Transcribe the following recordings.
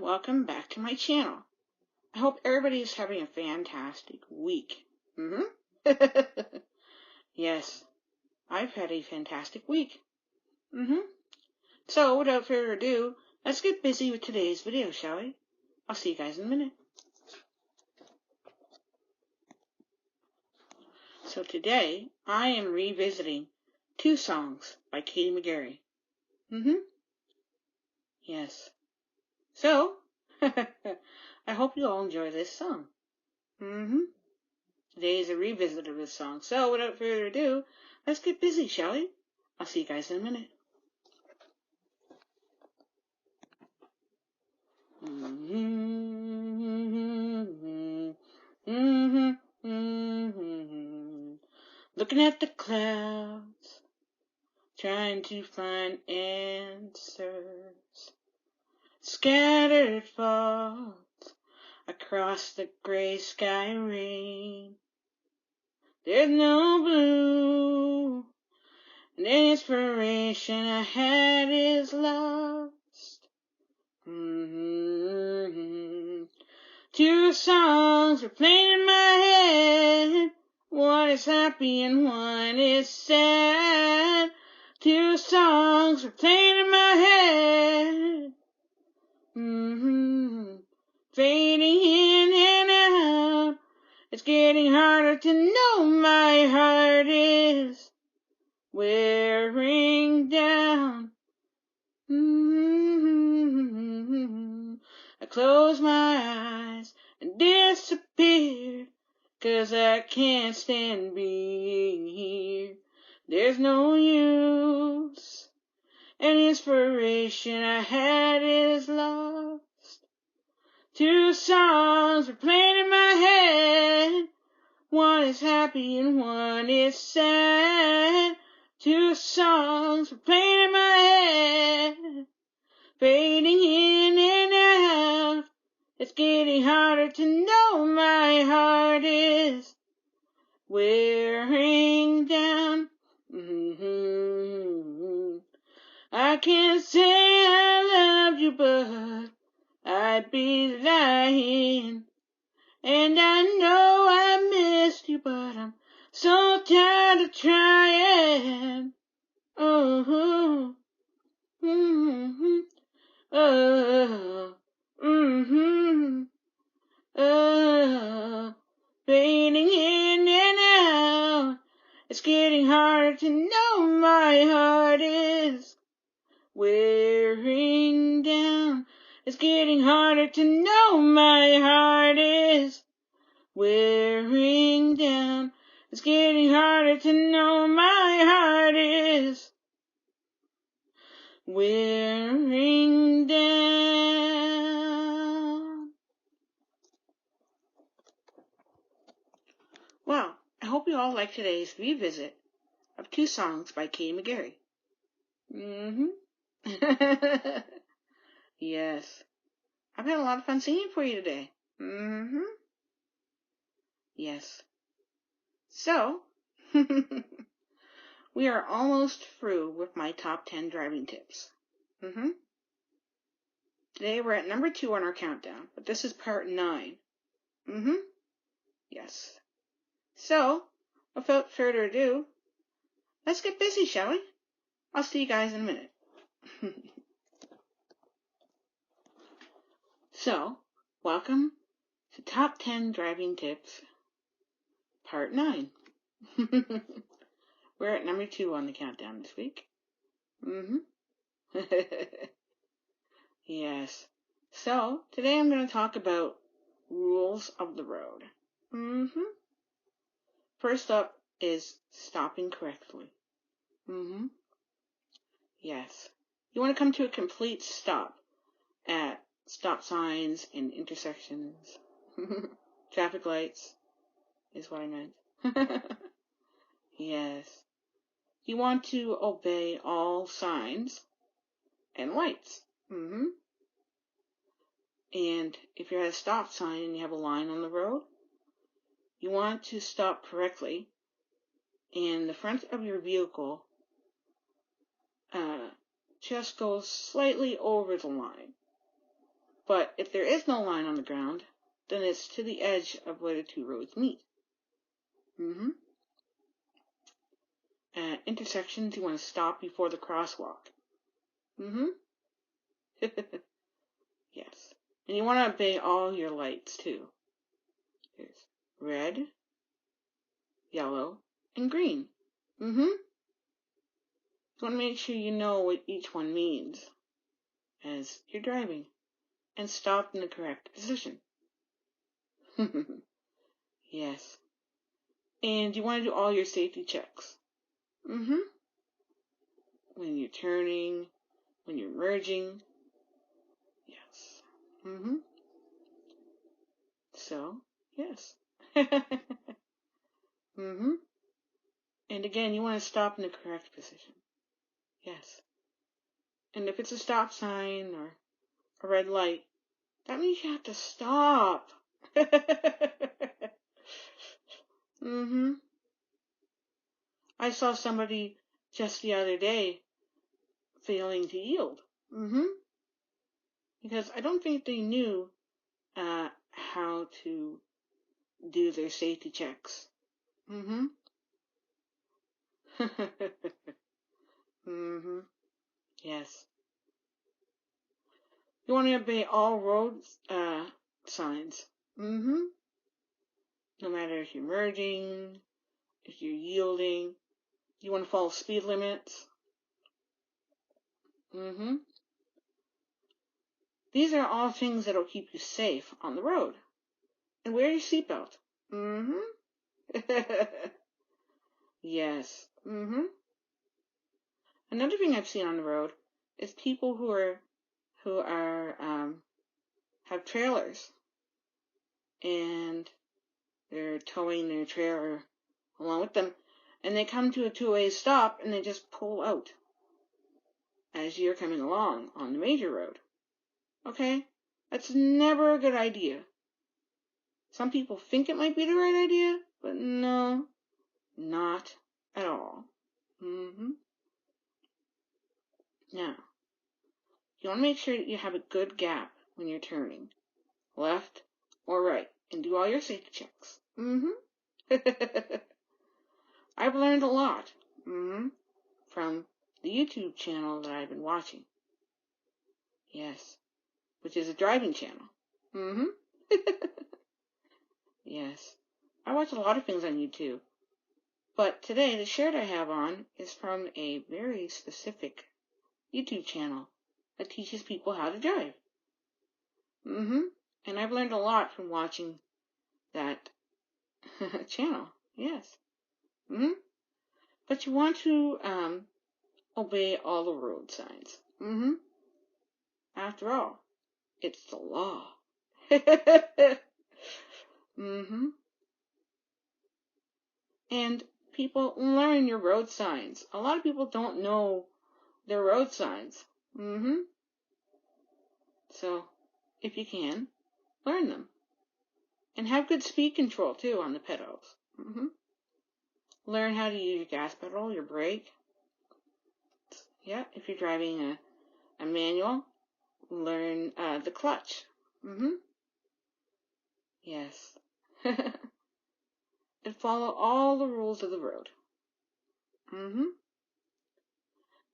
welcome back to my channel. I hope everybody is having a fantastic week. Yes, I've had a fantastic week. So, without further ado, let's get busy with today's video, shall we? I'll see you guys in a minute. So today, I am revisiting two songs by Katie McGarry. Yes. So, I hope you all enjoy this song. Today is a revisit of this song. So, without further ado, let's get busy, shall we? I'll see you guys in a minute. Looking at the clouds, trying to find answers. Scattered thoughts across the gray sky rain. There's no blue, and the inspiration I had is lost. Two songs are playing in my head. One is happy and one is sad. Two songs are playing in my head. Fading in and out. It's getting harder to know my heart is wearing down. I close my eyes and disappear, 'cause I can't stand being here. There's no use, and inspiration I had is lost. Two songs are playing in my head. One is happy and one is sad. Two songs are playing in my head. Fading in and out. It's getting harder to know my heart is wearing down. I can't say I love you, but I'd be lying. And I know I missed you, but I'm so tired of trying. Fading in and out. It's getting harder to know my heart is wearing down. It's getting harder to know my heart is wearing down. It's getting harder to know my heart is wearing down. Well, I hope you all like today's revisit of two songs by Katie McGarry. Yes. I've had a lot of fun singing for you today. Yes. So, we are almost through with my top 10 driving tips. Today we're at number 2 on our countdown, but this is part 9. Yes. So, without further ado, let's get busy, shall we? I'll see you guys in a minute. So, welcome to Top 10 Driving Tips, Part 9. We're at number 2 on the countdown this week. Yes. So, today I'm going to talk about rules of the road. First up is stopping correctly. Yes. You want to come to a complete stop at stop signs and intersections. Traffic lights is what I meant. Yes. You want to obey all signs and lights. And if you're at a stop sign and you have a line on the road, you want to stop correctly, and the front of your vehicle just goes slightly over the line. But if there is no line on the ground, then it's to the edge of where the two roads meet. At intersections, you want to stop before the crosswalk. Yes. And you want to obey all your lights, too. There's red, yellow, and green. You want to make sure you know what each one means as you're driving, and stop in the correct position. Yes. And you want to do all your safety checks. When you're turning, when you're merging. Yes. So, yes. And again, you want to stop in the correct position. Yes. And if it's a stop sign or a red light, that means you have to stop. I saw somebody just the other day failing to yield. Because I don't think they knew how to do their safety checks. Yes. You want to obey all road signs. No matter if you're merging, if you're yielding, you want to follow speed limits. These are all things that will keep you safe on the road. And wear your seatbelt. Yes. Another thing I've seen on the road is people who have trailers, and they're towing their trailer along with them, and they come to a two-way stop and they just pull out as you're coming along on the major road. Okay? That's never a good idea. Some people think it might be the right idea, but no, not at all. Now, you want to make sure that you have a good gap when you're turning, left or right, and do all your safety checks. I've learned a lot from the YouTube channel that I've been watching. Yes, which is a driving channel. Yes, I watch a lot of things on YouTube, but today the shirt I have on is from a very specific YouTube channel that teaches people how to drive. And I've learned a lot from watching that channel. Yes. But you want to obey all the road signs. After all, it's the law. And people, learn your road signs. A lot of people don't know their road signs. So, if you can, learn them. And have good speed control, too, on the pedals. Learn how to use your gas pedal, your brake. Yeah, if you're driving a manual, learn the clutch. Yes. And follow all the rules of the road.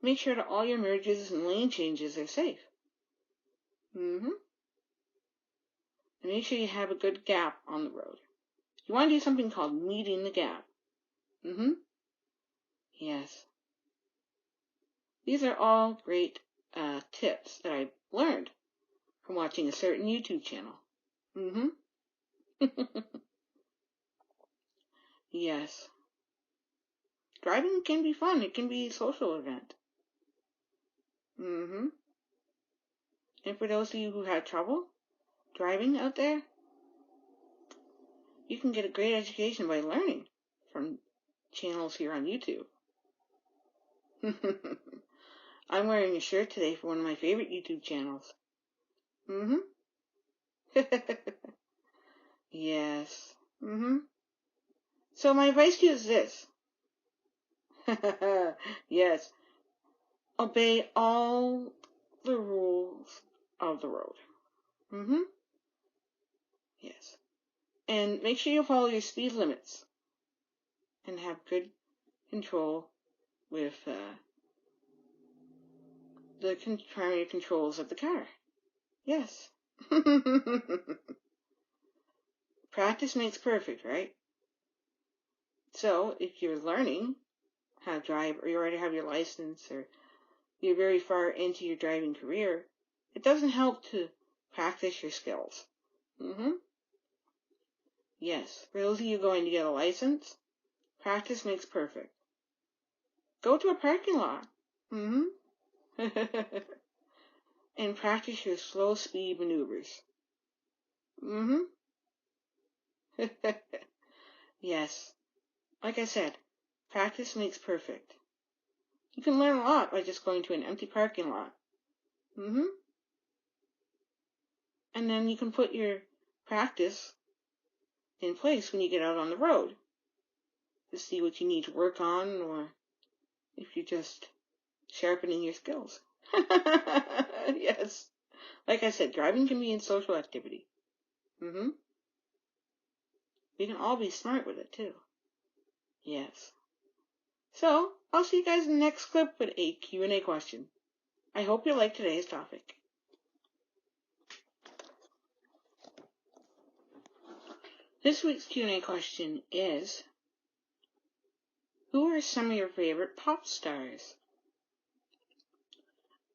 Make sure that all your merges and lane changes are safe. And make sure you have a good gap on the road. You want to do something called meeting the gap. Yes. These are all great tips that I've learned from watching a certain YouTube channel. Yes. Driving can be fun. It can be a social event. And for those of you who have trouble driving out there, you can get a great education by learning from channels here on YouTube. I'm wearing a shirt today for one of my favorite YouTube channels. Yes. So my advice to you is this. Yes. Obey all the rules of the road. Yes. And make sure you follow your speed limits and have good control with the primary controls of the car. Yes. Practice makes perfect, right? So if you're learning how to drive, or you already have your license, or you're very far into your driving career, it doesn't help to practice your skills. Yes, for those of you going to get a license, practice makes perfect. Go to a parking lot. And practice your slow speed maneuvers. Yes. Like I said, practice makes perfect. You can learn a lot by just going to an empty parking lot. And then you can put your practice in place when you get out on the road to see what you need to work on, or if you're just sharpening your skills. Yes. Like I said, driving can be a social activity. We can all be smart with it, too. Yes. So, I'll see you guys in the next clip with a Q&A question. I hope you like today's topic. This week's Q&A question is, who are some of your favorite pop stars?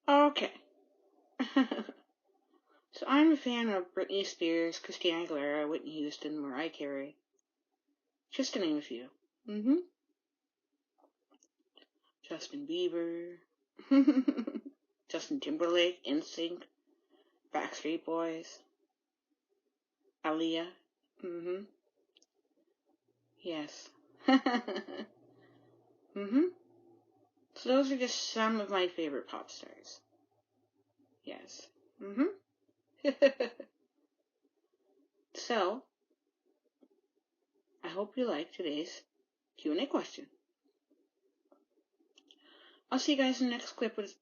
Okay. So I'm a fan of Britney Spears, Christina Aguilera, Whitney Houston, Mariah Carey, just to name a few. Justin Bieber, Justin Timberlake, NSYNC, Backstreet Boys, Aaliyah. Yes. So those are just some of my favorite pop stars. Yes. So, I hope you like today's Q&A question. I'll see you guys in the next clip with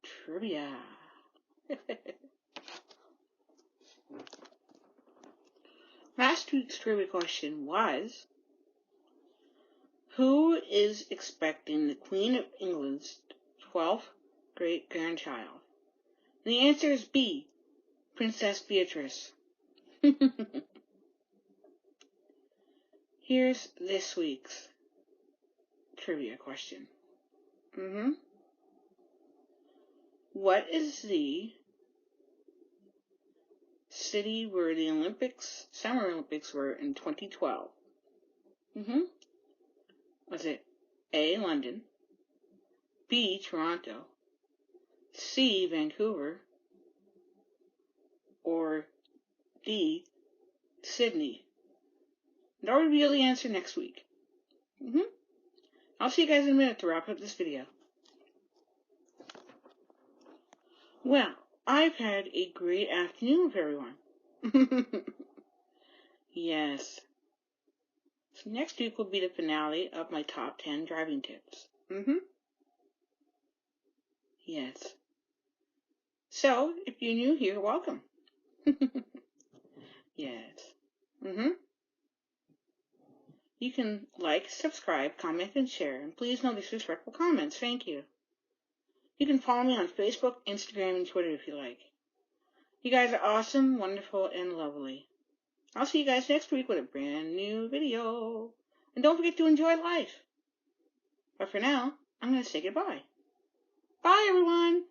trivia. Last week's trivia question was, who is expecting the Queen of England's 12th great-grandchild? And the answer is B, Princess Beatrice. Here's this week's trivia question. What is the city where the Summer Olympics were in 2012? Was it A, London, B, Toronto, C, Vancouver, or D, Sydney? And I'll reveal the answer next week. I'll see you guys in a minute to wrap up this video. Well, I've had a great afternoon with everyone. Yes. So next week will be the finale of my top 10 driving tips. Yes. So, if you're new here, welcome. Yes. You can like, subscribe, comment, and share. And please no disrespectful comments. Thank you. You can follow me on Facebook, Instagram, and Twitter if you like. You guys are awesome, wonderful, and lovely. I'll see you guys next week with a brand new video. And don't forget to enjoy life. But for now, I'm going to say goodbye. Bye, everyone.